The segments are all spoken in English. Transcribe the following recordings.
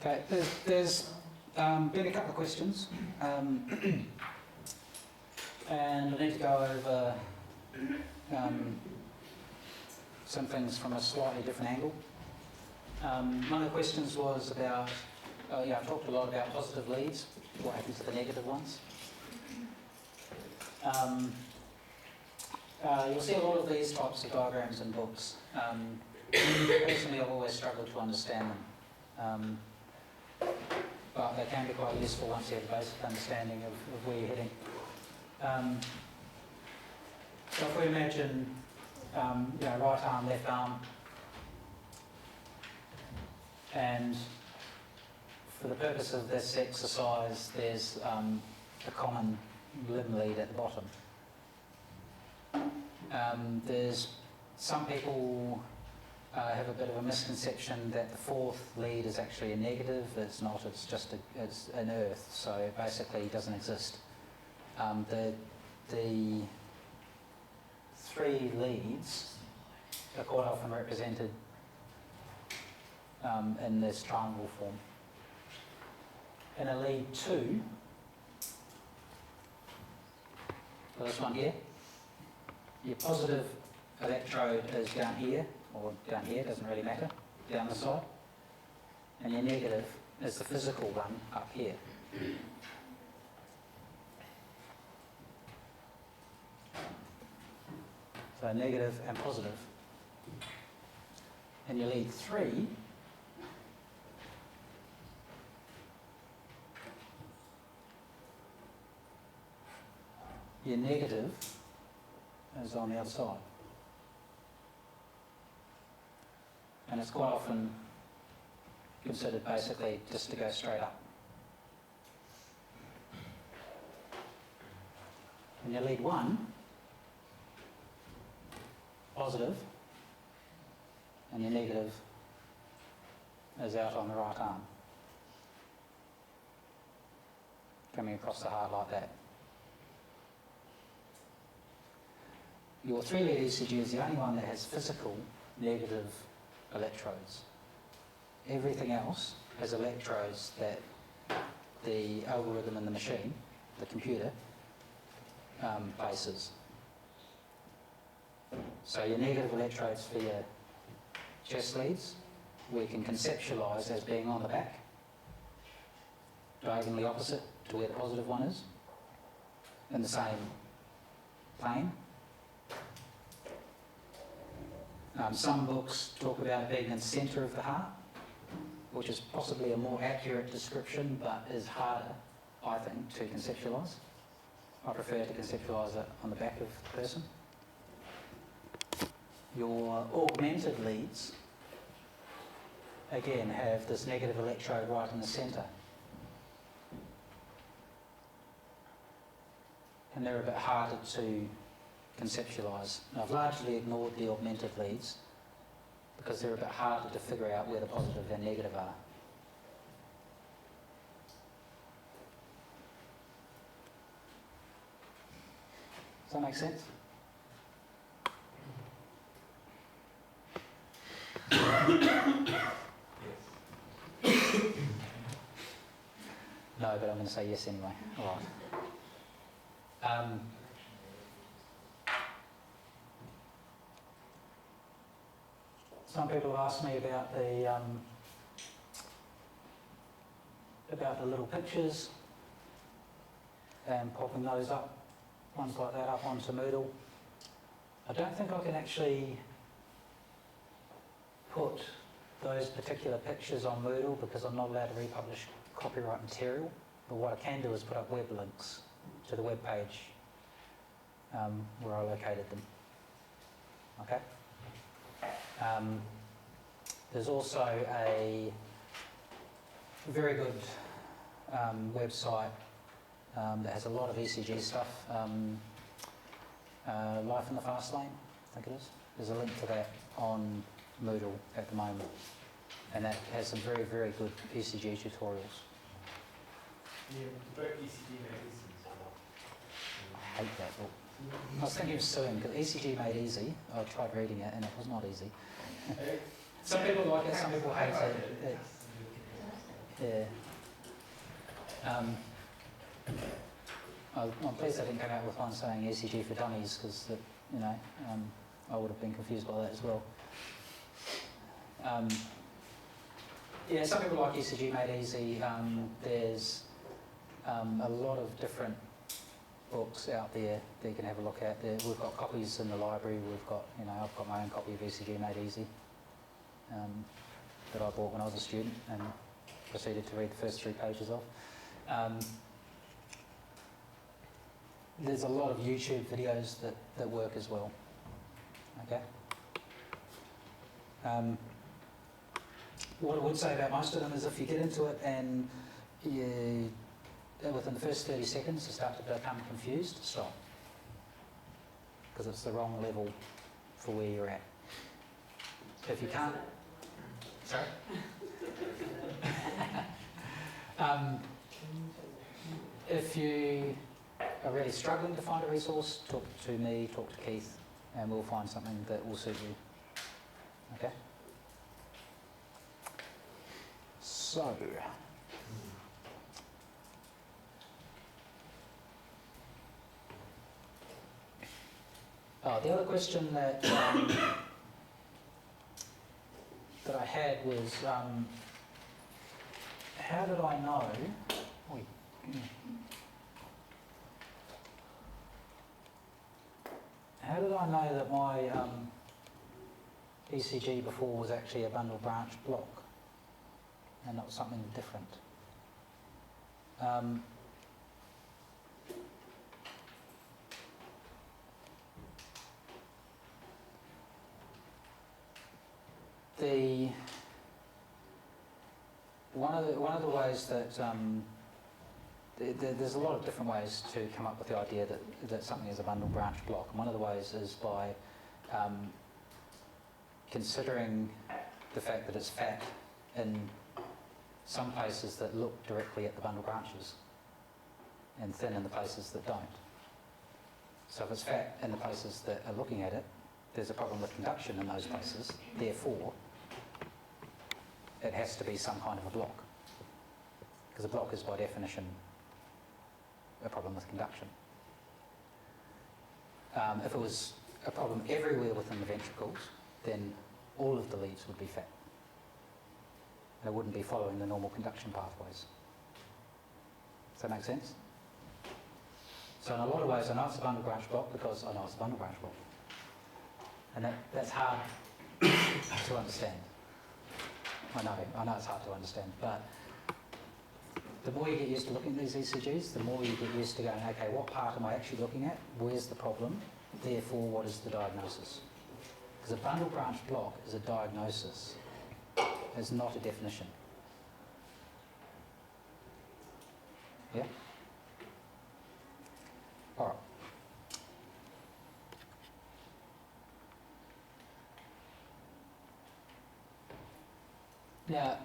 Okay, there's been a couple of questions, and I need to go over some things from a slightly different angle. One of the questions was about, I've talked a lot about positive leads, what happens to the negative ones. You'll see a lot of these types of diagrams in books. Personally, I've always struggled to understand them. But they can be quite useful once you have a basic understanding of where you're heading. So if we imagine, right arm, left arm, and for the purpose of this exercise, there's a common limb lead at the bottom. There's some people have a bit of a misconception that the fourth lead is actually a negative. It's not, it's an earth, so it basically doesn't exist. The three leads are quite often represented in this triangle form. In a lead 2, so this one here, your positive electrode is down here, or down here, doesn't really matter, down the side. And your negative is the physical one up here. So negative and positive. And your lead 3, your negative is on the other side. And it's quite often considered basically just to go straight up. And your lead 1, positive, and your negative is out on the right arm, coming across the heart like that. Your 3-lead ECG is the only one that has physical negative electrodes. Everything else has electrodes that the algorithm in the machine, the computer, places. So your negative electrodes for your chest leads, we can conceptualise as being on the back, diagonally opposite to where the positive one is, in the same plane. Some books talk about it being in the centre of the heart, which is possibly a more accurate description, but is harder, I think, to conceptualise. I prefer to conceptualise it on the back of the person. Your augmented leads, again, have this negative electrode right in the centre. And they're a bit harder to conceptualise. I've largely ignored the augmented leads because they're a bit harder to figure out where the positive and negative are. Does that make sense? No, but I'm going to say yes anyway. All right. Some people have asked me about the little pictures and popping those up, ones like that up onto Moodle. I don't think I can actually put those particular pictures on Moodle because I'm not allowed to republish copyright material. But what I can do is put up web links to the web page where I located them. Okay? There's also a very good website that has a lot of ECG stuff. Life in the Fast Lane, I think it is. There's a link to that on Moodle at the moment, and that has some very, very good ECG tutorials. Yeah, but ECG magazines. I hate that book. I was thinking of suing because ECG Made Easy. I tried reading it and it was not easy. Some people like it, some people hate it. Yeah. I'm pleased I didn't come out with one saying ECG for dummies because, I would have been confused by that as well. Yeah, some people like ECG Made Easy. There's a lot of different books out there that you can have a look at. We've got copies in the library. We've got, I've got my own copy of ECG Made Easy that I bought when I was a student and proceeded to read the first 3 pages of. There's a lot of YouTube videos that work as well. Okay. What I would say about most of them is if you get into it and within the first 30 seconds you start to become confused, stop. Because it's the wrong level for where you're at. If you can't... Sorry? If you are really struggling to find a resource, talk to me, talk to Keith, and we'll find something that will suit you. Okay? So, the other question that that I had was, how did I know? How did I know that my ECG before was actually a bundle branch block and not something different? One of the ways that there's a lot of different ways to come up with the idea that something is a bundle branch block, and one of the ways is by considering the fact that it's fat in some places that look directly at the bundle branches and thin in the places that don't. So if it's fat in the places that are looking at it, there's a problem with conduction in those places, therefore it has to be some kind of a block, because a block is by definition a problem with conduction. If it was a problem everywhere within the ventricles, then all of the leads would be fat. And it wouldn't be following the normal conduction pathways. Does that make sense? So in a lot of ways I know it's a bundle branch block because I know it's a bundle branch block. And that's hard to understand. I know it's hard to understand, but the more you get used to looking at these ECGs, the more you get used to going, okay, what part am I actually looking at? Where's the problem? Therefore, what is the diagnosis? Because a bundle branch block is a diagnosis. It's not a definition. Yeah? All right. Now,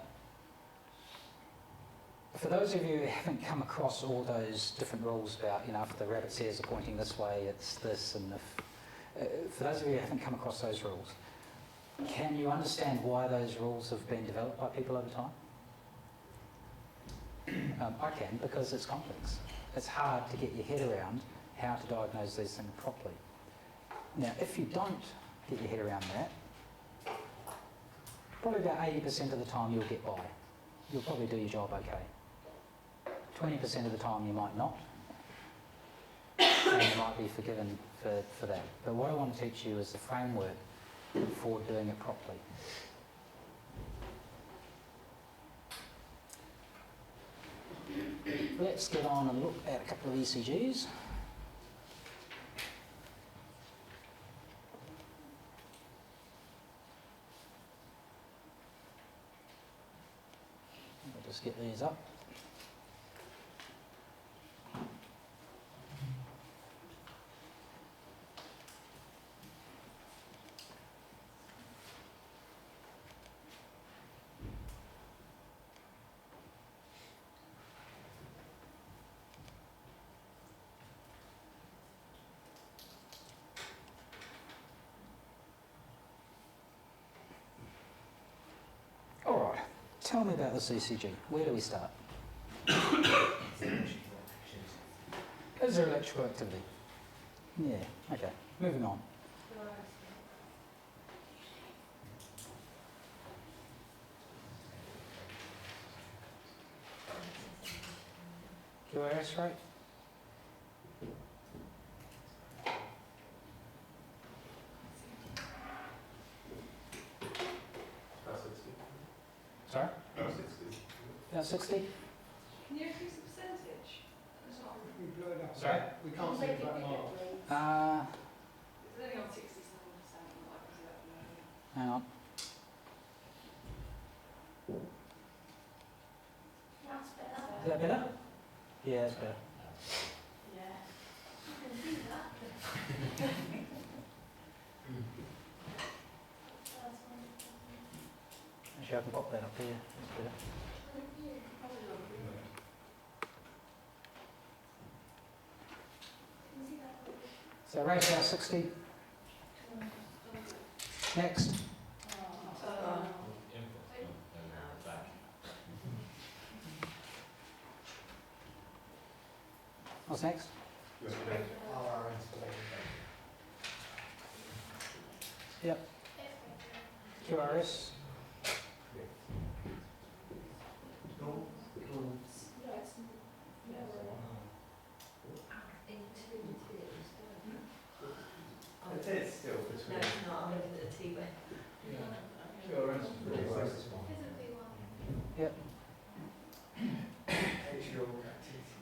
for those of you who haven't come across all those different rules about, if the rabbit's ears are pointing this way, it's this, and for those of you who haven't come across those rules, can you understand why those rules have been developed by people over time? I can, because it's complex. It's hard to get your head around how to diagnose these things properly. Now, if you don't get your head around that, probably about 80% of the time you'll get by. You'll probably do your job okay. 20% of the time you might not, and you might be forgiven for that. But what I want to teach you is the framework for doing it properly. Let's get on and look at a couple of ECGs. We'll just get these up. tell me about this ECG. Where do we start? Is there electrical activity? Yeah, okay. Moving on. QRS rate? Sorry? About 60? Can you increase the percentage? It's not. We blow it up. Sorry? We can't see it that miles. It's only on 67%, like was it at the moment? Hang on. That's better. Is that better? Yeah, that's better. Yeah. You can see that. That's wonderful. Actually, I can pop that up here. That's better. So rate out 60. Next. What's next? Yep. QRS. It is still No, between. it's not. I'm looking at the T-way. QRS is pretty close. Yep. Atrial activity.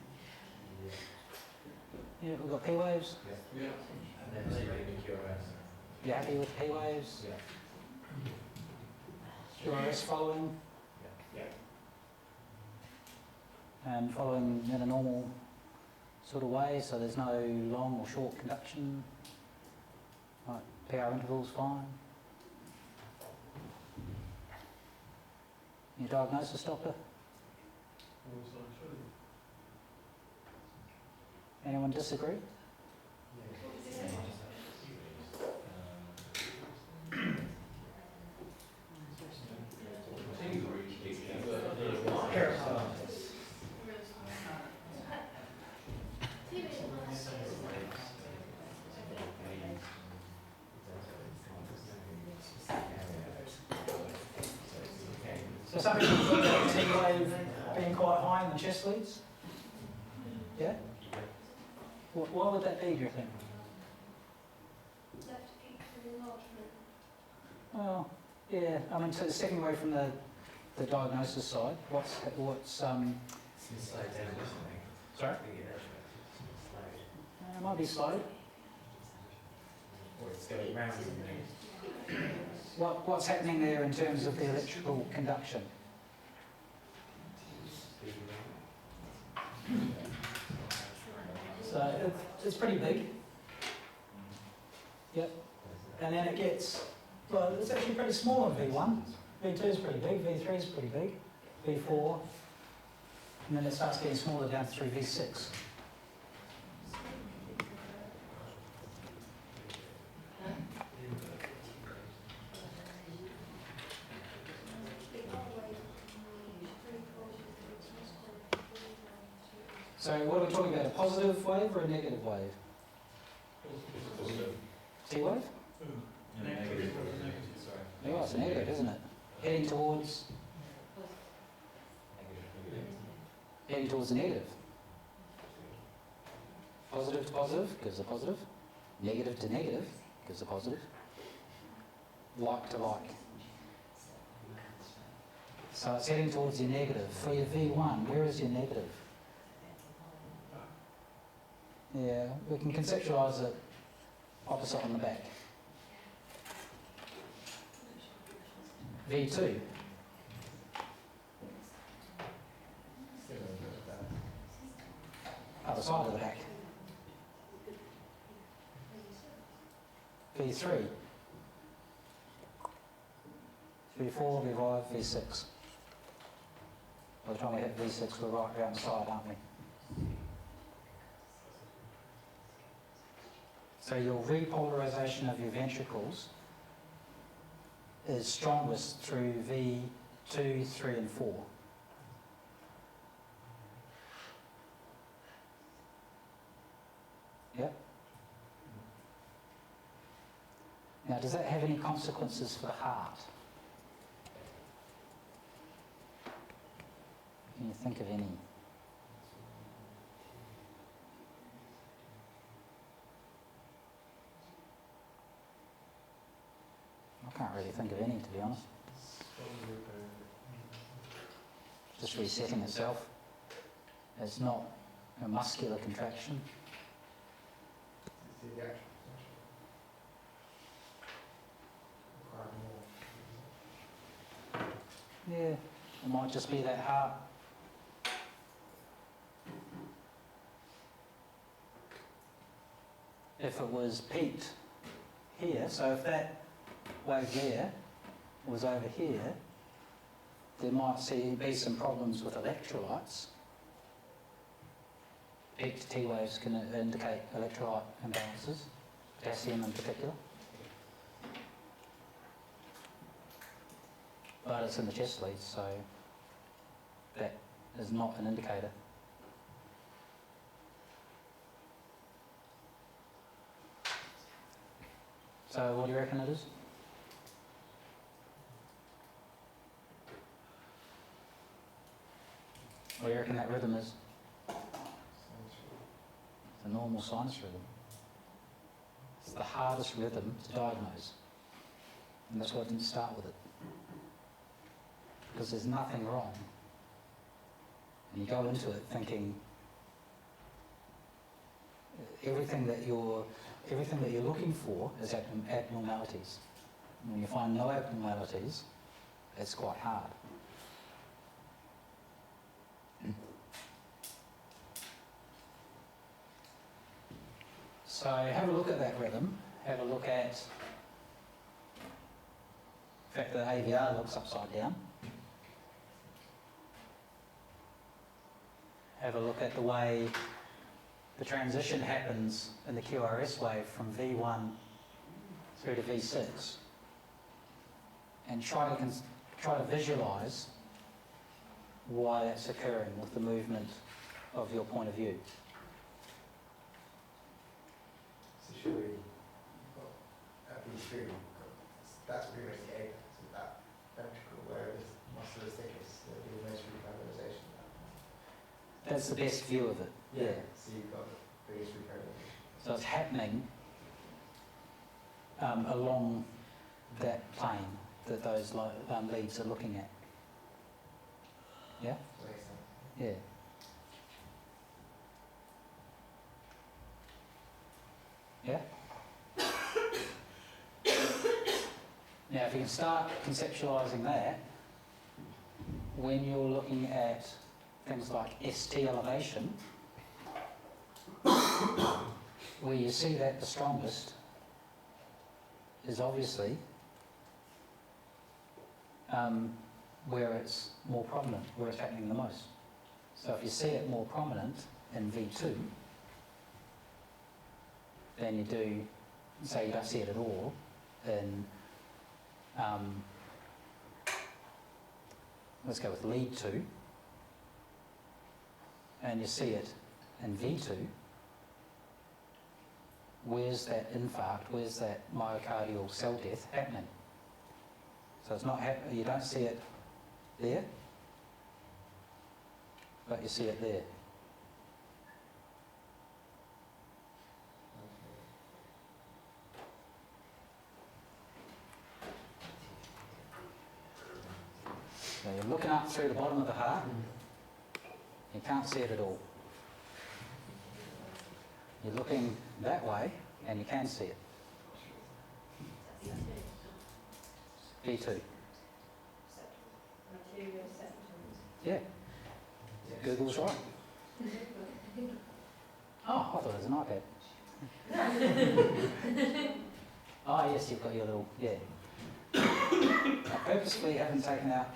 Yeah, we've got P waves. Yeah. And then QRS. You happy with P waves? Yeah. QRS following Yeah. and following in a normal sort of way, so there's no long or short conduction. Right, PR intervals fine. Your diagnosis, doctor? Anyone disagree? So some people think that T wave being quite high in the chest leads? Yeah? Why would that be, do you think? Left atrial enlargement. Well, yeah, I mean, so stepping away from the diagnosis side, what's Slow down, sorry? It might be slow. Or it's going round and What's happening there in terms of the electrical conduction? So it's pretty big. Yep. And then it gets, well, it's actually pretty small in V1. V2 is pretty big, V3 is pretty big, V4, and then it starts getting smaller down through V6. So what are we talking about, a positive wave or a negative wave? T wave? Yeah, it's negative, isn't it? Heading towards the negative. Positive to positive gives a positive. Negative to negative gives a positive. Like to like. So it's heading towards your negative. For your V1, where is your negative? Yeah, we can conceptualise it opposite on the back. V2. Other side of the back. V3. V4, V5, V6. By the time we hit V6, we're right around the side, aren't we? So your repolarisation of your ventricles is strongest through V2 2, 3 and 4. Yep. Now, does that have any consequences for the heart? Can you think of any? I can't really think of any, to be honest. Just resetting itself. It's not a muscular contraction. See the actual potential. Require more. Yeah, it might just be that heart. If it was peaked here, so if that wave there was over here, there might be some problems with electrolytes. Peaked T waves can indicate electrolyte imbalances, potassium in particular. But it's in the chest leads, so that is not an indicator. So what do you reckon it is? What do you reckon that rhythm is? It's a normal sinus rhythm. It's the hardest rhythm to diagnose. And that's why I didn't start with it. Because there's nothing wrong. And you go into it thinking everything that you're looking for is abnormalities. When you find no abnormalities, it's quite hard. So have a look at that rhythm. Have a look at the fact that AVR looks upside down. Have a look at the way the transition happens in the QRS wave from V1 through to V6, and try to visualise why that's occurring with the movement of your point of view. So should we, at V3, that's pretty much the apex of that ventricle where the muscle is thickest, there'll be the most revitalisation. That's the best view of it. Yeah. So you've got the biggest revitalisation. So it's happening along that plane that those leads are looking at. Yeah? Makes sense. Yeah. Yeah? Now, if you can start conceptualising that, when you're looking at things like ST elevation, where you see that the strongest is obviously where it's more prominent, where it's happening the most. So if you see it more prominent in V2 than you do, say you don't see it at all in, let's go with lead 2, and you see it in V2, where's that infarct, where's that myocardial cell death happening? So it's not happening, you don't see it there, but you see it there. So you're looking up through the bottom of the heart, you can't see it at all. You're looking that way, and you can see it. V2. Yeah. Google's right. Oh, I thought it was an iPad. Oh, yes, you've got your little, yeah. I purposefully haven't taken out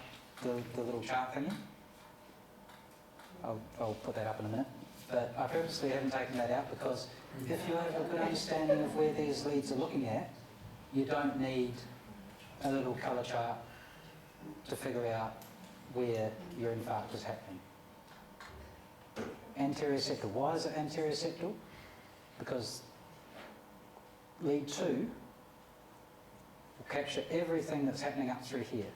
the little chart thingy. I'll put that up in a minute. But I purposely haven't taken that out because if you have a good understanding of where these leads are looking at, you don't need a little colour chart to figure out where your infarct is happening. Anterior septal. Why is it anterior septal? Because lead 2 will capture everything that's happening up through here.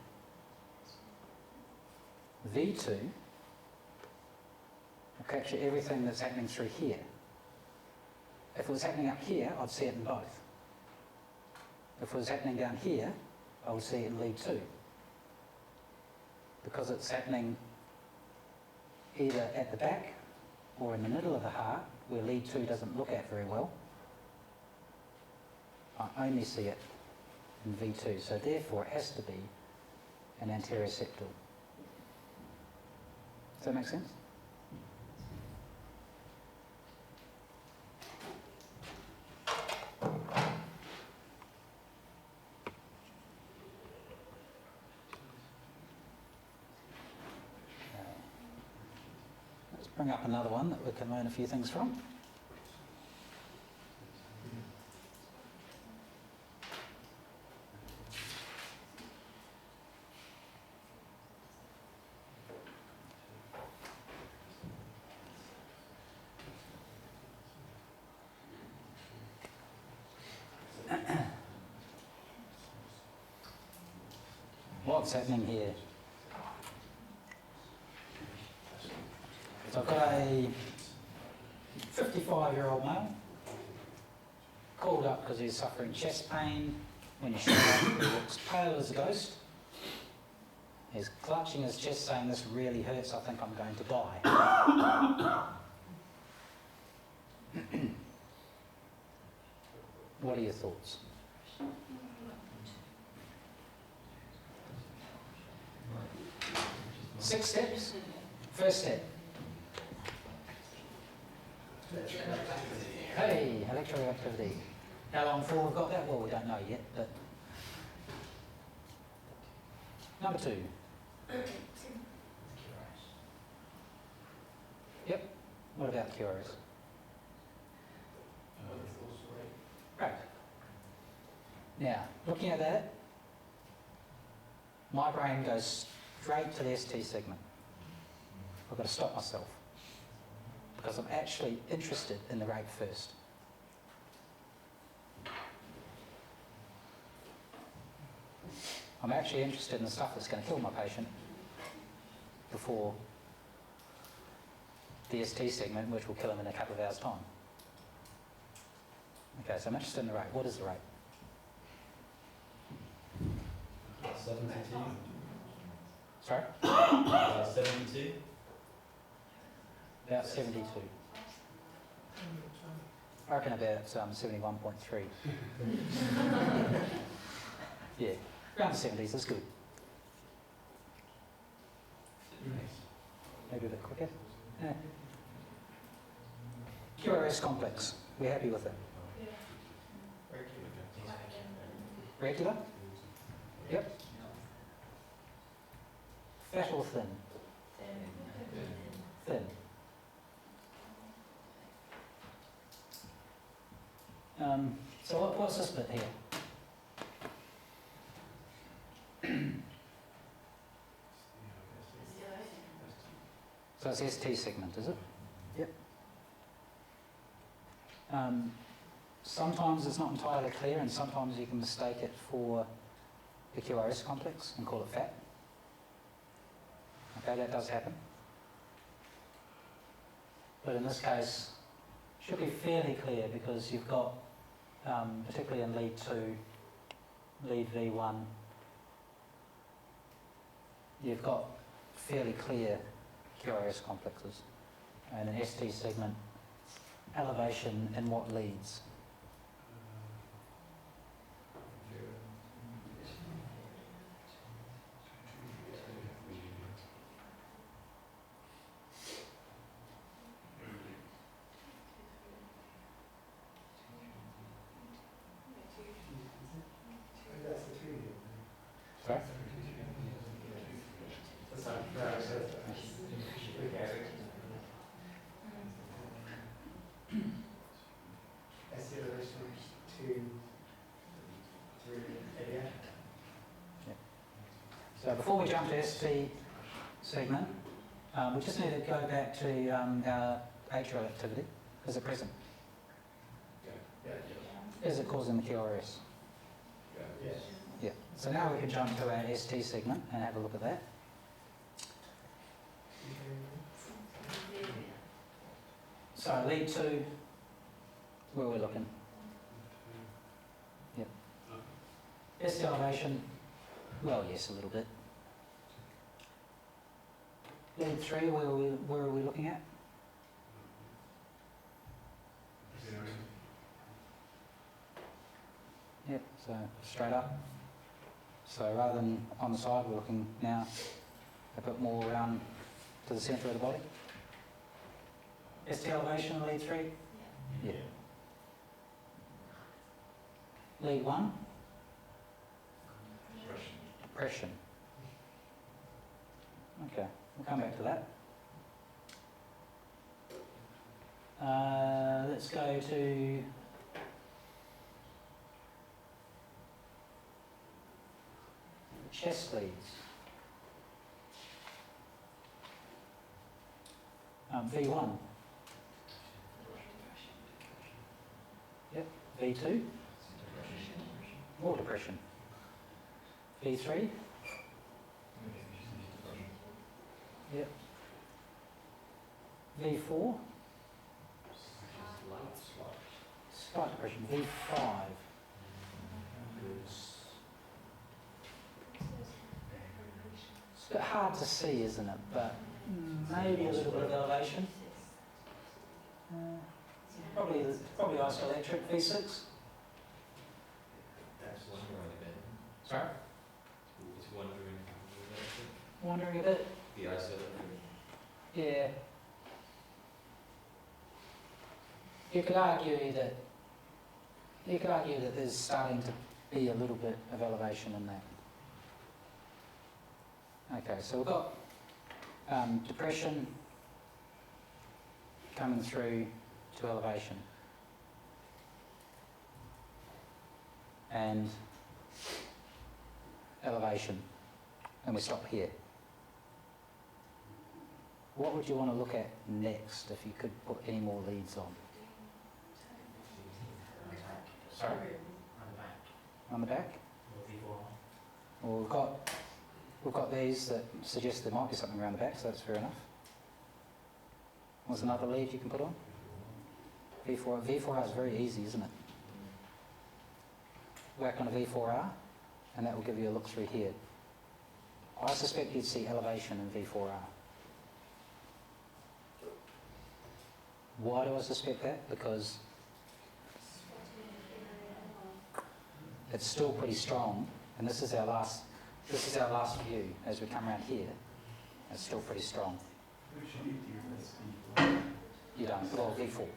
V2 will capture everything that's happening through here. If it was happening up here, I'd see it in both. If it was happening down here, I would see it in lead 2. Because it's happening either at the back or in the middle of the heart, where lead 2 doesn't look at very well, I only see it in V2. So therefore it has to be an anterior septal. Does that make sense? Let's bring up another one that we can learn a few things from. What's happening here? So I've got a 55-year-old male called up because he's suffering chest pain. When you show up, he looks pale as a ghost. He's clutching his chest saying, "This really hurts, I think I'm going to die." What are your thoughts? Six steps. First step. Hey, electroactivity. How long before we've got that? Well, we don't know yet, but... Number 2. Yep. What about QRS? Right. Now, looking at that, my brain goes straight to the ST segment. I've got to stop myself because I'm actually interested in the rate first. I'm actually interested in the stuff that's going to kill my patient before the ST segment, which will kill him in a couple of hours' time. Okay, so I'm interested in the rate. What is the rate? 72. Sorry? 72. About 72. I reckon about 71.3. Yeah, around the 70s is good. Maybe a bit quicker. Yeah. QRS complex. We're happy with it. Regular? Yep. Fat or thin? Thin. So what's this bit here? So it's ST segment, is it? Yep. Sometimes it's not entirely clear, and sometimes you can mistake it for the QRS complex and call it fat. Okay, that does happen. But in this case, it should be fairly clear because you've got, particularly in lead 2, lead V1, you've got fairly clear QRS complexes. And an ST segment, elevation in what leads. That's the 3. Sorry? That's not, no, that's the elevation 2, 3, yeah. So So before we jump to ST segment, we just need to go back to our atrial activity. Is it present? Is it causing the QRS? Yes. Yeah. So now we can jump to our ST segment and have a look at that. So lead 2, where are we looking? Yep. ST elevation, well, yes, a little bit. Lead 3, where are we looking at? Yep, so straight up. So rather than on the side, we're looking now a bit more around to the centre of the body. ST elevation, lead 3? Yeah. Lead 1? Depression. Okay, we'll come back to that. Let's go to chest leads. V1. Yep. V2. More depression. V3. Yep. V4. Slight depression. V5. It's a bit hard to see, isn't it? But maybe a little bit of elevation. Probably isoelectric. V6. That's wondering a bit. Sorry? It's wondering. Wondering a bit. The isoelectric. Yeah. You could argue that there's starting to be a little bit of elevation in that. Okay, so we've got depression coming through to elevation. And elevation. And we stop here. What would you want to look at next if you could put any more leads on? Sorry? On the back? Well, we've got these that suggest there might be something around the back, so that's fair enough. What's another lead you can put on? V4R. V4R is very easy, isn't it? Whack on a V4R, and that will give you a look through here. I suspect you'd see elevation in V4R. Why do I suspect that? Because it's still pretty strong, and this is our last view as we come around here. It's still pretty strong. You don't. Well, V4.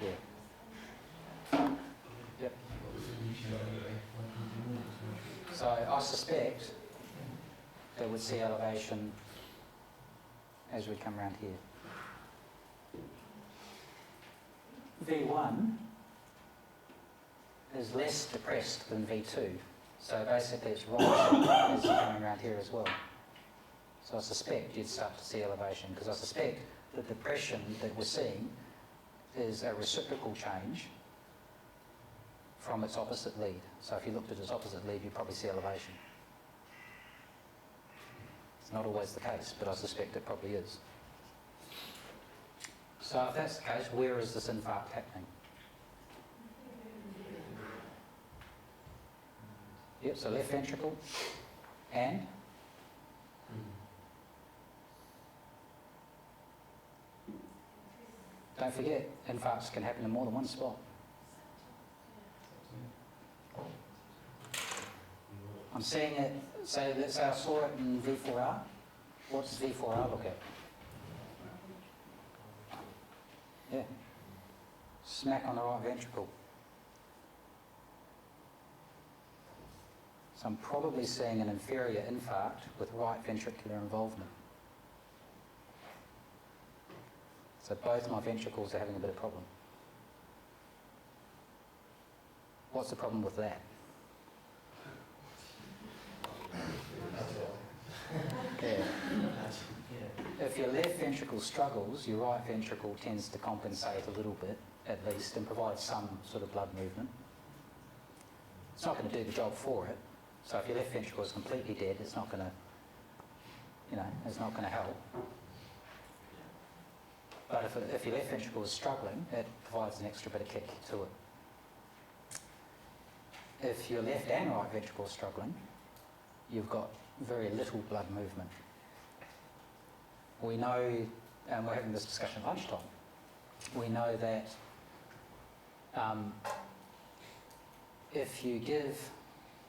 Yeah. Yep. So I suspect that we'd see elevation as we come around here. V1 is less depressed than V2. So basically it's rising as you're coming around here as well. So I suspect you'd start to see elevation, because I suspect the depression that we're seeing is a reciprocal change from its opposite lead. So if you looked at its opposite lead, you'd probably see elevation. It's not always the case, but I suspect it probably is. So if that's the case, where is this infarct happening? Yep, so left ventricle, and don't forget, infarcts can happen in more than one spot. I'm seeing it, say I saw it in V4R. What does V4R look at? Yeah, smack on the right ventricle. So I'm probably seeing an inferior infarct with right ventricular involvement. So both my ventricles are having a bit of problem. What's the problem with that? ventricle struggles, your right ventricle tends to compensate a little bit, at least, and provide some sort of blood movement. It's not going to do the job for it. So if your left ventricle is completely dead, it's not going to, it's not going to help. But if your left ventricle is struggling, it provides an extra bit of kick to it. If your left and right ventricle is struggling, you've got very little blood movement. We know, and we're having this discussion at lunchtime, we know that if you give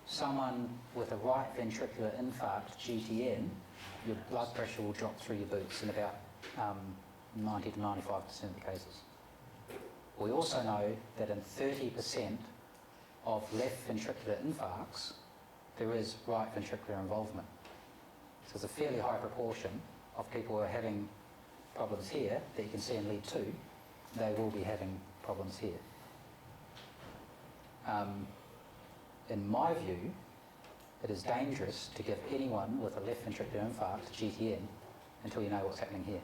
someone with a right ventricular infarct GTN, your blood pressure will drop through your boots in about 90 to 95% of the cases. We also know that in 30% of left ventricular infarcts, there is right ventricular involvement. So there's a fairly high proportion of people who are having problems here that you can see in lead 2, they will be having problems here. In my view, it is dangerous to give anyone with a left ventricular infarct GTN until you know what's happening here.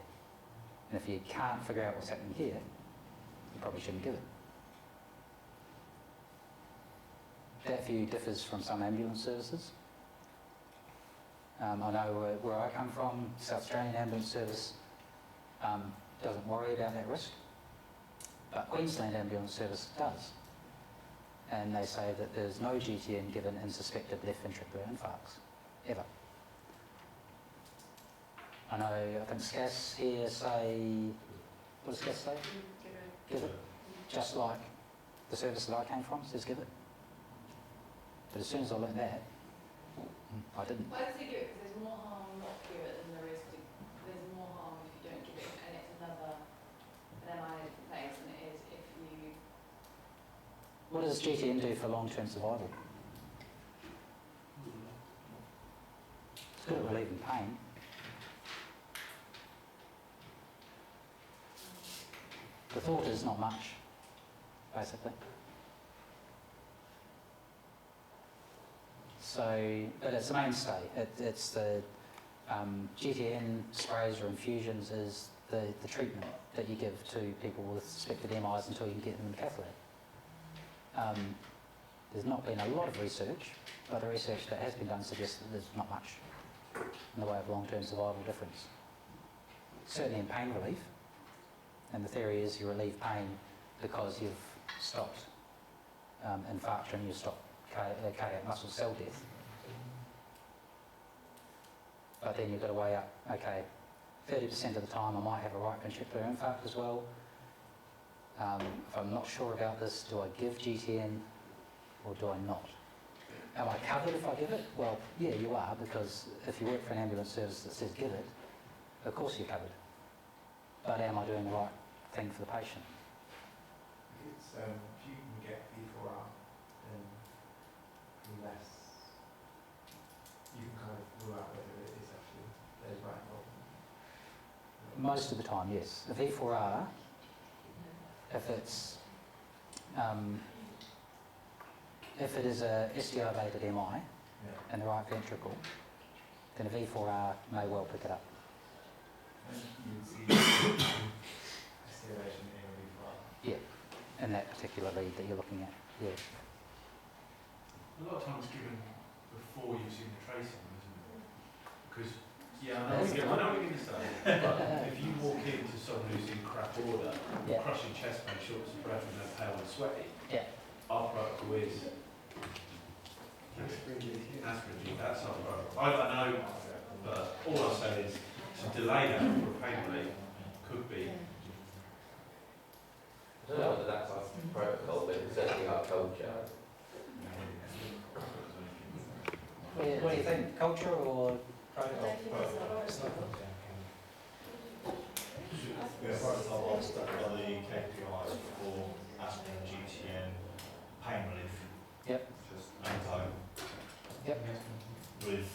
And if you can't figure out what's happening here, you probably shouldn't give it. That view differs from some ambulance services. I know where I come from, South Australian Ambulance Service doesn't worry about that risk, but Queensland Ambulance Service does. And they say that there's no GTN given in suspected left ventricular infarcts, ever. I think SCAS here say, what does SCAS say? Give it. Just like the service that I came from says give it. But as soon as I learned that, I didn't. Well, I think give it because there's more harm not to give it than there is to. There's more harm if you don't give it, and it's another MI place than it is if you. What does GTN do for long-term survival? It's good at relieving pain. The thought is not much, basically. So, but it's a mainstay. It's the GTN sprays or infusions is the treatment that you give to people with suspected MIs until you can get them in the cath lab. There's not been a lot of research, but the research that has been done suggests that there's not much in the way of long-term survival difference. Certainly in pain relief, and the theory is you relieve pain because you've stopped infarction, you've stopped cardiac muscle cell death. But then you've got to weigh up, okay, 30% of the time I might have a right ventricular infarct as well. If I'm not sure about this, do I give GTN or do I not? Am I covered if I give it? Well, yeah, you are, because if you work for an ambulance service that says give it, of course you're covered. But am I doing the right thing for the patient? It's, if you can get B4R, then less, you can kind of rule out whether it is actually, there's right involvement. Most of the time, yes. A V4R, if it is a ST-related MI Yeah. in the right ventricle, then a V4R may well pick it up. And you would see acceleration in a B4R. In that particular lead that you're looking at, yeah. A lot of times given before you've seen the tracing, isn't it? Because, yeah, I know That's what you're going to say, but if you walk into someone who's in crap order, Yeah. crushing chest pain, shortness of breath, and they're pale and sweaty, Yeah. our protocol is aspirin, that's our protocol. I don't know, but all I'll say is to delay that for pain relief could be. I don't know whether that's our protocol, but it's certainly our culture. What do you think? Culture or protocol? We have protocols that are the KPIs for aspirin, GTN, pain relief. Yep. Just anytime. Yep. With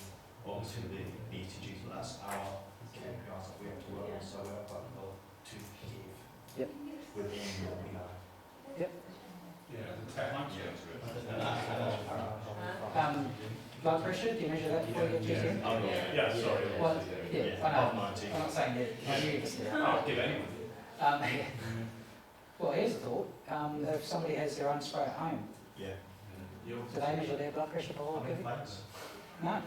obviously the ECGs, but that's our KPIs that we have to work on, so we have a protocol to give Yep. within what we know. Yeah, Yeah, the tech. Blood pressure, do you measure that before you get GCM? Oh, yeah. Yeah, sorry. Well, yeah, I Above know. 90. I'm not saying that you use it. I'll give anyone. Well, here's a thought. If somebody has their own spray at home, Yeah. do they measure their blood pressure before How many giving? plates? No.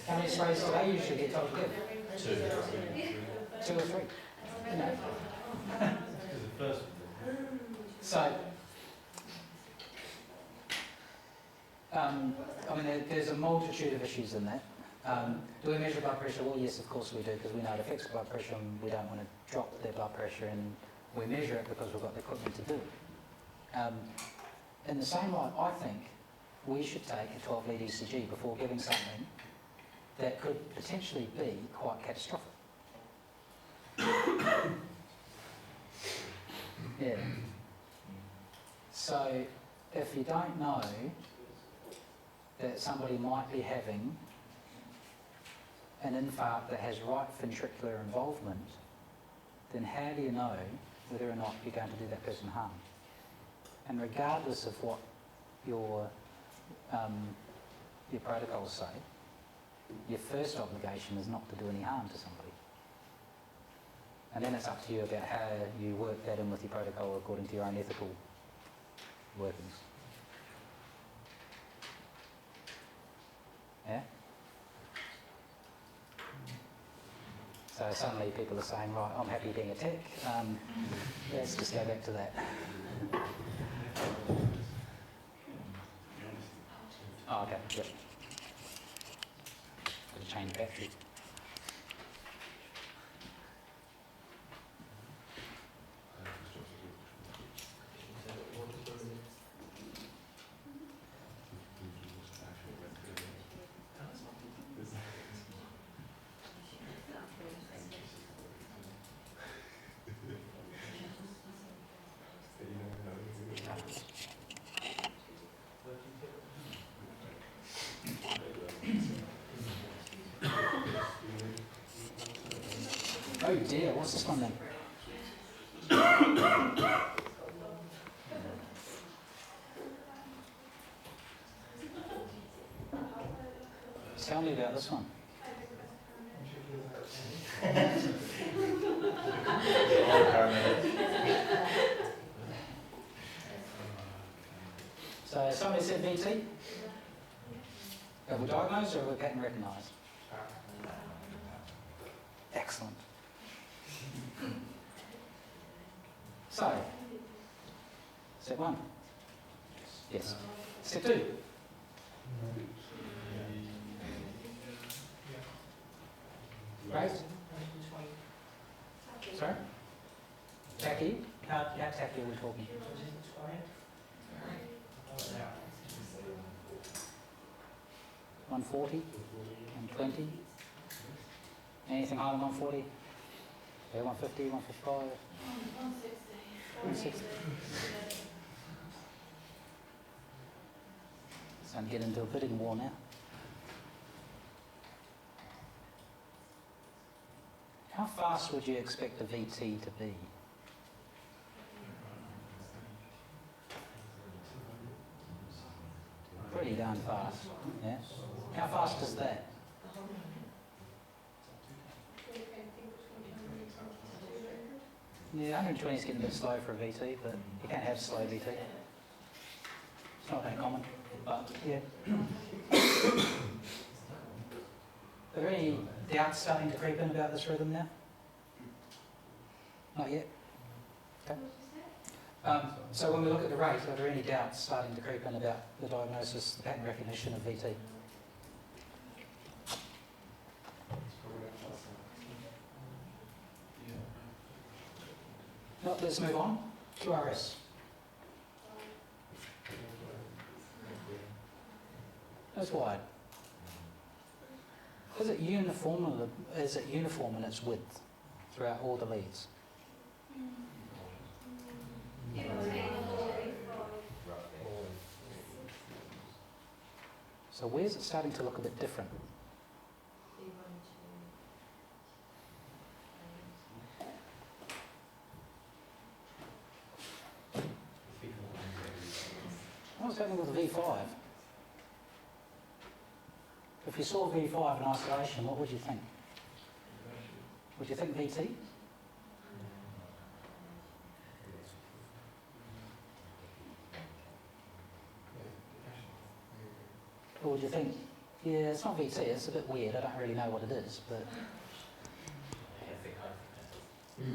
How many sprays do they usually get told to give? 2. 2 or 3? No. Because the first So, I mean, there's a multitude of issues in that. Do we measure blood pressure? Well, yes, of course we do, because we know it affects blood pressure and we don't want to drop their blood pressure, and we measure it because we've got the equipment to do it. In the same light, I think we should take a 12-lead ECG before giving something that could potentially be quite catastrophic. Yeah. So, if you don't know that somebody might be having an infarct that has right ventricular involvement, then how do you know whether or not you're going to do that person harm? And regardless of what your protocols say, your first obligation is not to do any harm to somebody. And then it's up to you about how you work that in with your protocol according to your own ethical workings. Yeah? So suddenly people are saying, right, I'm happy being a tech. Let's just go back to that. Oh, okay, yep. Got to change battery. Oh dear, what's this one then? Tell me about this one. So somebody said VT? Have we diagnosed or have we pattern recognised? Excellent. So, step 1. Yes. Step 2. Right? Sorry? Tacky? How tacky are we talking? 140? 120? Anything higher than 140? Okay, 150, 155? 160. Starting to get into a bidding war now. How fast would you expect a VT to be? Pretty darn fast. Yeah. How fast is that? Yeah, 120 is getting a bit slow for a VT, but you can't have slow VT. It's not that common, but yeah. Are there any doubts starting to creep in about this rhythm now? Not yet? Okay. So when we look at the rate, are there any doubts starting to creep in about the diagnosis, the pattern recognition of VT? No, let's move on. QRS. That's wide. Is it uniform in its width throughout all the leads? So where's it starting to look a bit different? If you saw V5 in isolation, what would you think? Would you think VT? Or would you think, yeah, it's not VT, it's a bit weird, I don't really know what it is, but it's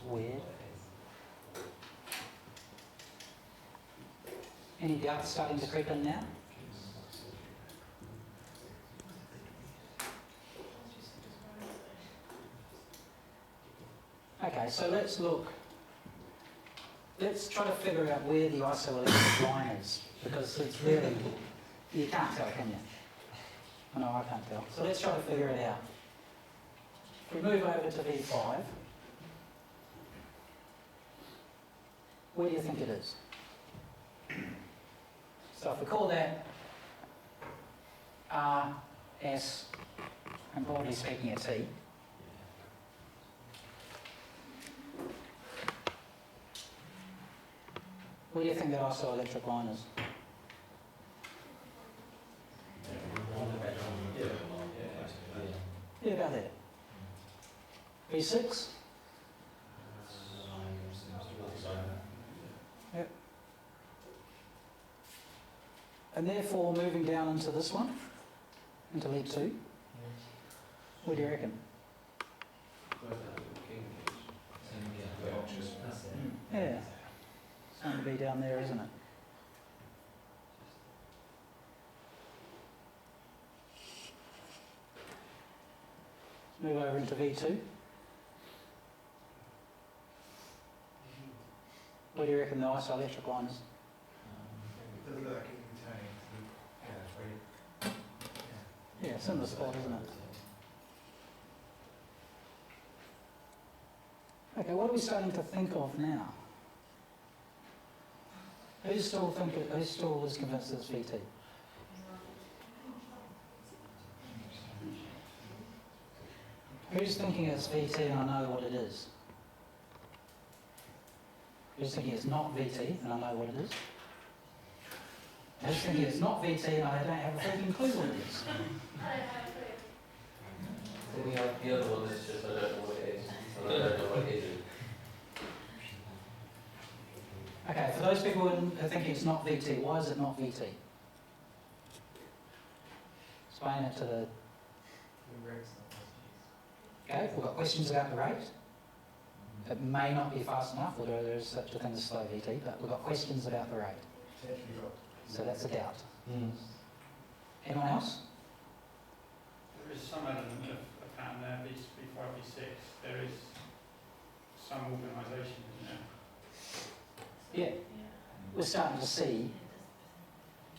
weird. Any doubts starting to creep in now? Okay, so let's look. Let's try to figure out where the isoelectric line is, because it's really, you can't tell, can you? I know I can't tell. So let's try to figure it out. If we move over to V5, where do you think it is? So if we call that R, S, and broadly speaking a T, where do you think that isoelectric line is? Yeah, about there. V6? Yep. And therefore, moving down into this one, into lead 2, what do you reckon? Yeah. It's going to be down there, isn't it? Move over into V2. Where do you reckon the isoelectric line is? Does look like it returning to the, Yeah, similar spot, isn't it? Okay, what are we starting to think of now? Who still is convinced it's VT? Who's thinking it's VT and I know what it is? Who's thinking it's not VT and I know what it is? Who's thinking it's not VT and I don't have a freaking clue what it is? The other one is just I don't know what it is. And I don't know what it isn't. Okay, for those people who think it's not VT, why is it not VT? Explain it to the... Okay, we've got questions about the rate. It may not be fast enough, although there is such a thing as slow VT, but we've got questions about the rate. So that's a doubt. Anyone else? There is some element of a pattern there, V5, V6. There is some organisation in there. Yeah. We're starting to see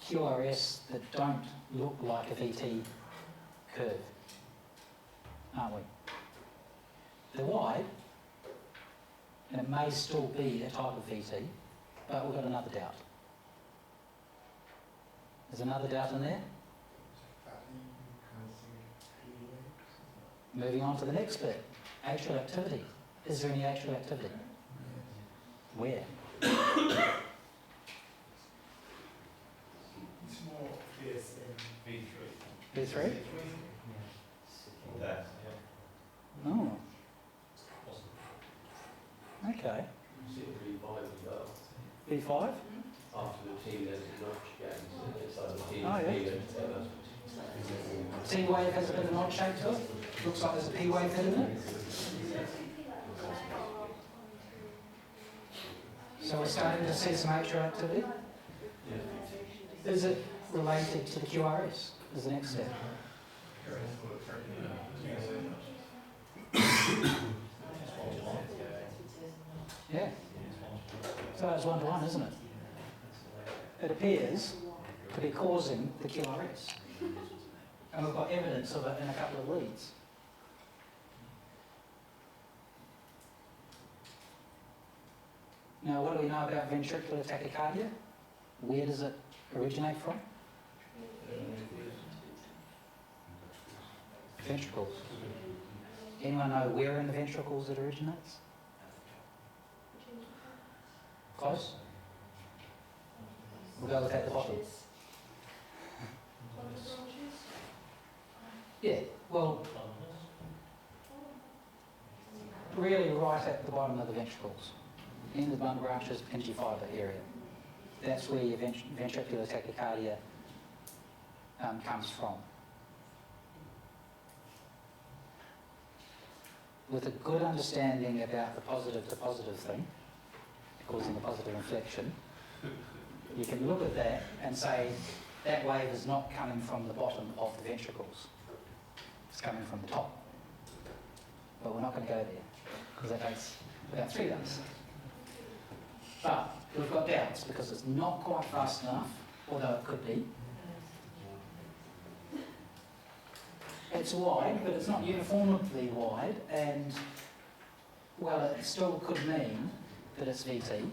QRS that don't look like a VT curve, aren't we? They're wide, and it may still be a type of VT, but we've got another doubt. There's another doubt in there. Moving on to the next bit, atrial activity. Is there any atrial activity? Where? It's more obvious in V3. V3? There. Oh. Okay. See it V5 as well. V5? After the T, there's a notch gains. It's like the T Oh, yeah. and P and together. T wave has a bit of an odd shape to it. Looks like there's a P wave head in it. So we're starting to see some atrial activity. Is it related to the QRS? Is the next step. Yeah. So it's 1-to-1, isn't it? It appears to be causing the QRS. And we've got evidence of it in a couple of leads. Now, what do we know about ventricular tachycardia? Where does it originate from? Ventricles. Anyone know where in the ventricles it originates? Close? We'll go with at the bottom. Yeah, well, really right at the bottom of the ventricles, in the bundle branches, Purkinje fibre area. That's where your ventricular tachycardia comes from. With a good understanding about the positive to positive thing, causing the positive inflection, you can look at that and say that wave is not coming from the bottom of the ventricles. It's coming from the top. But we're not going to go there, because that takes about 3 days. But we've got doubts, because it's not quite fast enough, although it could be. It's wide, but it's not uniformly wide, and, well, it still could mean that it's VT.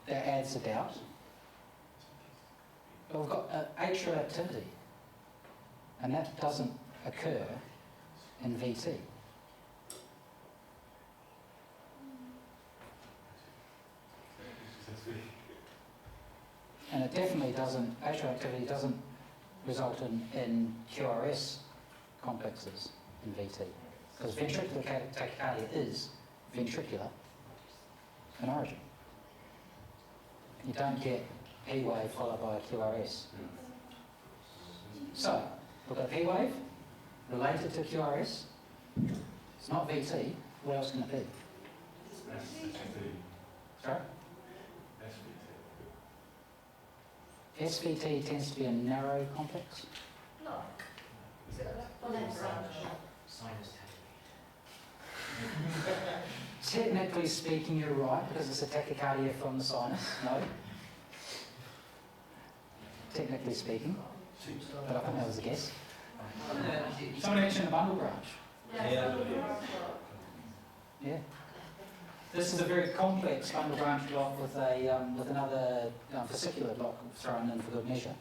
That adds a doubt. But we've got atrial activity, and that doesn't occur in VT. And it definitely doesn't, atrial activity doesn't result in QRS complexes in VT. Because ventricular tachycardia is ventricular in origin. You don't get P wave followed by a QRS. So, we've got a P wave related to QRS. It's not VT. What else can it be? Sorry? SVT tends to be a narrow complex. No. Is it a left branch? Technically speaking, you're right, because it's a tachycardia from the sinus. No. Technically speaking. But I think that was a guess. Someone mentioned a bundle branch. Yeah. Yeah. This is a very complex bundle branch block with a with another fascicular block thrown in for good measure.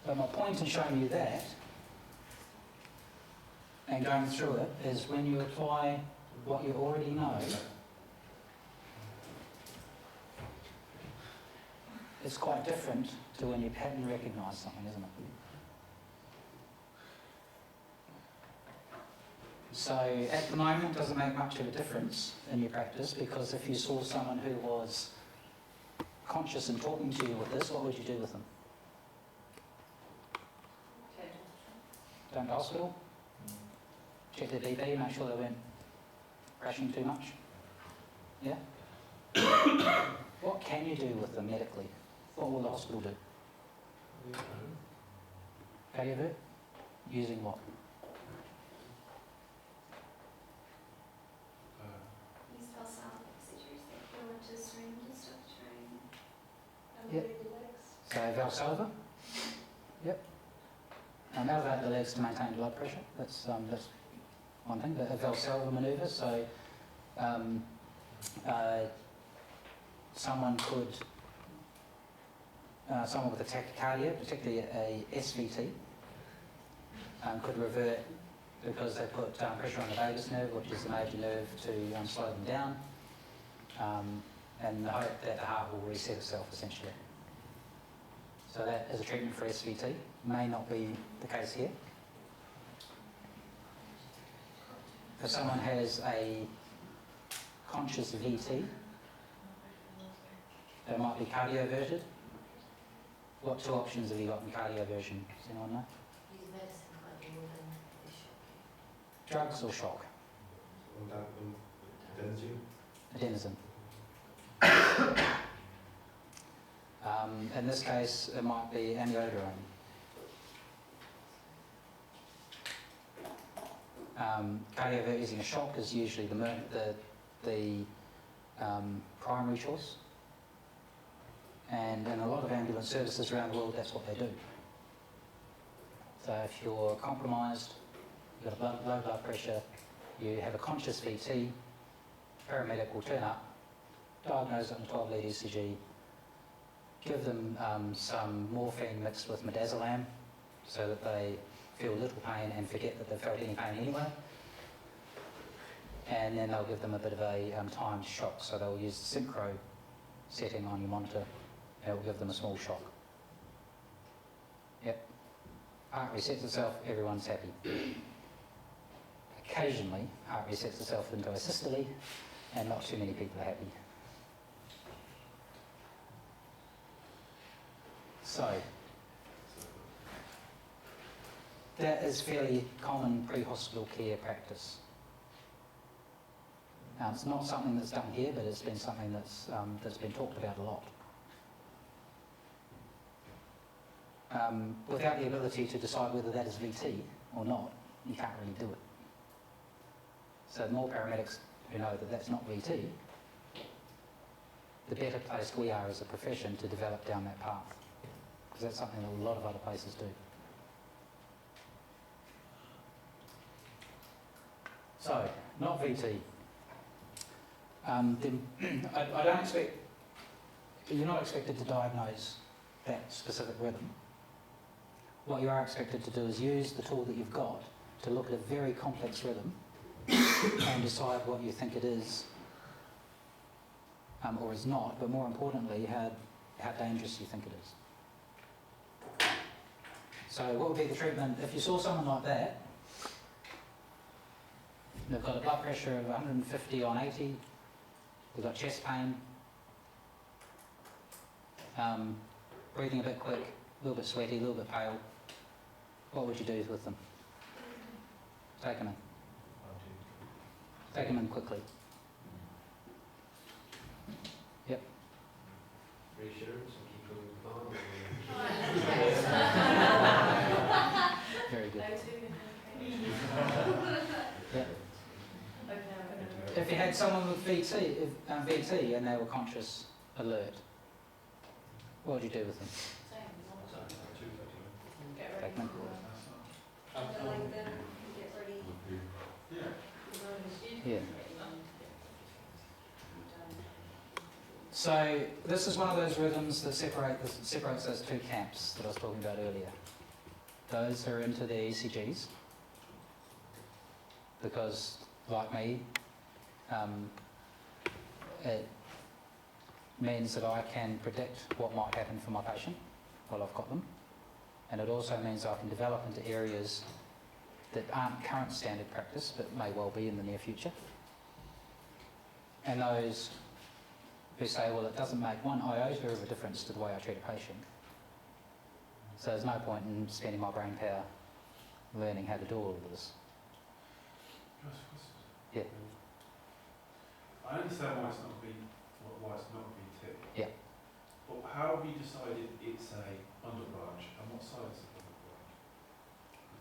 But my point in showing you that and going through it is when you apply what you already know, it's quite different to when you pattern recognise something, isn't it? So at the moment it doesn't make much of a difference in your practice, because if you saw someone who was conscious and talking to you with this, what would you do with them? Don't go to hospital? Check their BP, make sure they weren't crashing too much? Yeah? What can you do with them medically? What will the hospital do? Cardiovert? Using what? Use Valsalva procedures that go into syringe and stuff to try and Yep. elevate the legs. So Valsalva? Yep. Elevate the legs to maintain blood pressure. That's one thing. But a Valsalva manoeuvre. So someone could, someone with a tachycardia, particularly a SVT, could revert because they put pressure on the vagus nerve, which is the major nerve, to slow them down, and the hope that the heart will reset itself essentially. So that is a treatment for SVT. May not be the case here. If someone has a conscious VT, they might be cardioverted. What 2 options have you got in cardioversion? Does anyone know? Use medicine quite more than the shock. Drugs or shock? Adenosine. In this case, it might be amiodarone. Cardiovert using a shock is usually the primary choice, and in a lot of ambulance services around the world, that's what they do. So if you're compromised, you've got low blood pressure, you have a conscious VT, paramedic will turn up, diagnose it on 12-lead ECG, give them some morphine mixed with midazolam so that they feel little pain and forget that they've felt any pain anyway. and then they'll give them a bit of a timed shock. So they'll use the synchro setting on your monitor, and it will give them a small shock. Yep. Heart resets itself, everyone's happy. Occasionally, heart resets itself into a systole, and not too many people are happy. So, that is fairly common pre-hospital care practice. Now, it's not something that's done here, but it's been something that's been talked about a lot. Without the ability to decide whether that is VT or not, you can't really do it. So the more paramedics who know that that's not VT, the better placed we are as a profession to develop down that path. Because that's something that a lot of other places do. So, not VT. I don't expect, you're not expected to diagnose that specific rhythm. What you are expected to do is use the tool that you've got to look at a very complex rhythm and decide what you think it is or is not, but more importantly, how dangerous you think it is. So what would be the treatment? If you saw someone like that, they've got a blood pressure of 150 on 80, they've got chest pain, breathing a bit quick, a little bit sweaty, a little bit pale, what would you do with them? Take them in. Take them in quickly. Yep. Reassurance and keep them calm. Very good. No, Yep. If you had someone with VT and they were conscious, alert, what would you do with them? Take them in. Like them, get ready. Yeah. So this is one of those rhythms that separates those two camps that I was talking about earlier. Those who are into their ECGs, because like me, it means that I can predict what might happen for my patient while I've got them. And it also means I can develop into areas that aren't current standard practice, but may well be in the near future. And those who say, well, it doesn't make one iota of a difference to the way I treat a patient. So there's no point in spending my brain power learning how to do all of this. Yeah. I understand why it's not VT. Yeah. But how have you decided it's a underbranch and what size is the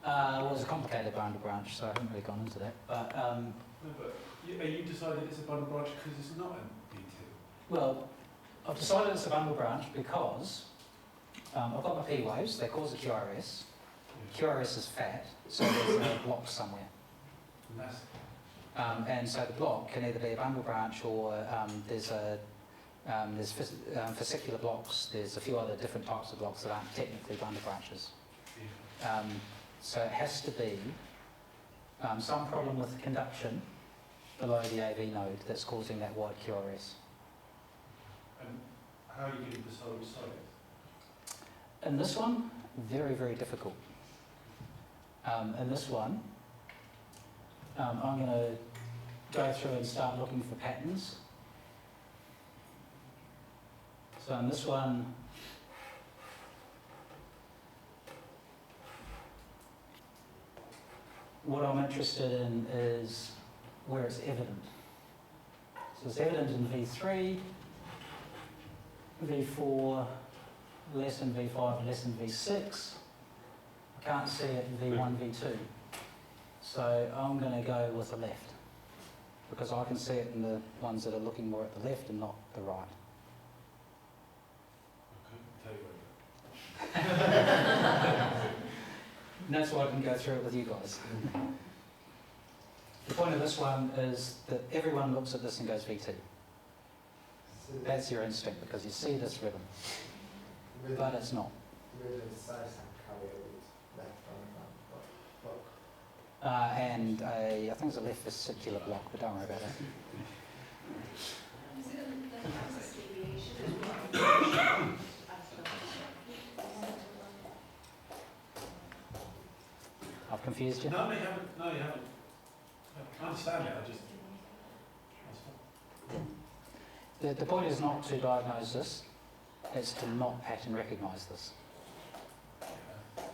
underbranch? Well, it's a complicated bundle branch, so I haven't really gone into that. But, No, but are you decided it's a bundle branch because it's not a VT? well, I've decided it's a bundle branch because I've got my P waves, they cause a QRS. QRS is fat, so there's a block somewhere. And that's And so the block can either be a bundle branch or there's fascicular blocks. There's a few other different types of blocks that aren't technically bundle branches. So it has to be some problem with conduction below the AV node that's causing that wide QRS. And how are you going to decide which size? In this one, very, very difficult. In this one, I'm going to go through and start looking for patterns. So in this one, what I'm interested in is where it's evident. So it's evident in V3, V4, less than V5, less than V6. I can't see it in V1, V2. So I'm going to go with the left, because I can see it in the ones that are looking more at the left and not the right. Okay, tell you what. And that's why I can go through it with you guys. The point of this one is that everyone looks at this and goes VT. So That's your instinct, because you see this rhythm, but it's not. Rhythm size and carry with left on the block. and I think it's a left vesicular block, but don't worry about it. Is it the axis deviation as well? I've confused you? No, you haven't, no, you haven't. I understand it, I just. The point is not to diagnose this, it's to not pattern recognise this.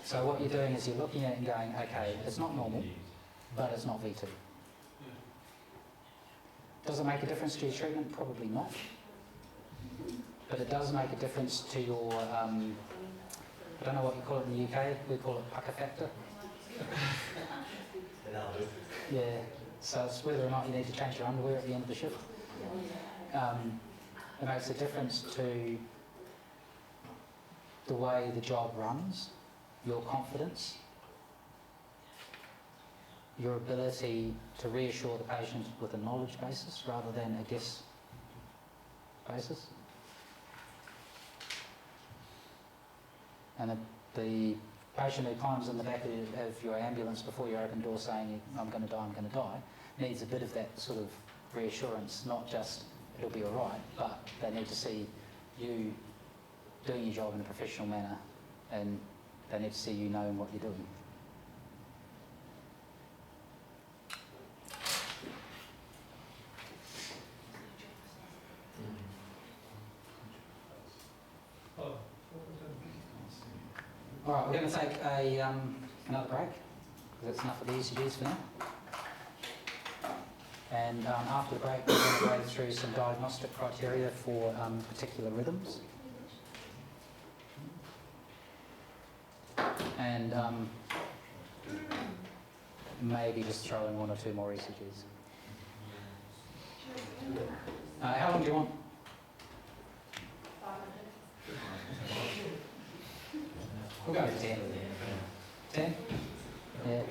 So what you're doing is you're looking at it and going, okay, it's not normal, but it's not V2. Does it make a difference to your treatment? Probably not. But it does make a difference to your, I don't know what you call it in the UK, we call it pucker factor. Yeah, so it's whether or not you need to change your underwear at the end of the shift. It makes a difference to the way the job runs, your confidence, your ability to reassure the patient with a knowledge basis rather than a guess basis. And the patient who climbs in the back of your ambulance before your open door saying, I'm going to die, needs a bit of that sort of reassurance, not just it'll be all right, but they need to see you doing your job in a professional manner, and they need to see you knowing what you're doing. All right, we're going to take another break, because that's enough of the ECGs for now. And after the break, we're going to go through some diagnostic criteria for particular rhythms. And maybe just throw in one or two more ECGs. How long do you want? 5 minutes. We'll go for 10. 10? Yeah.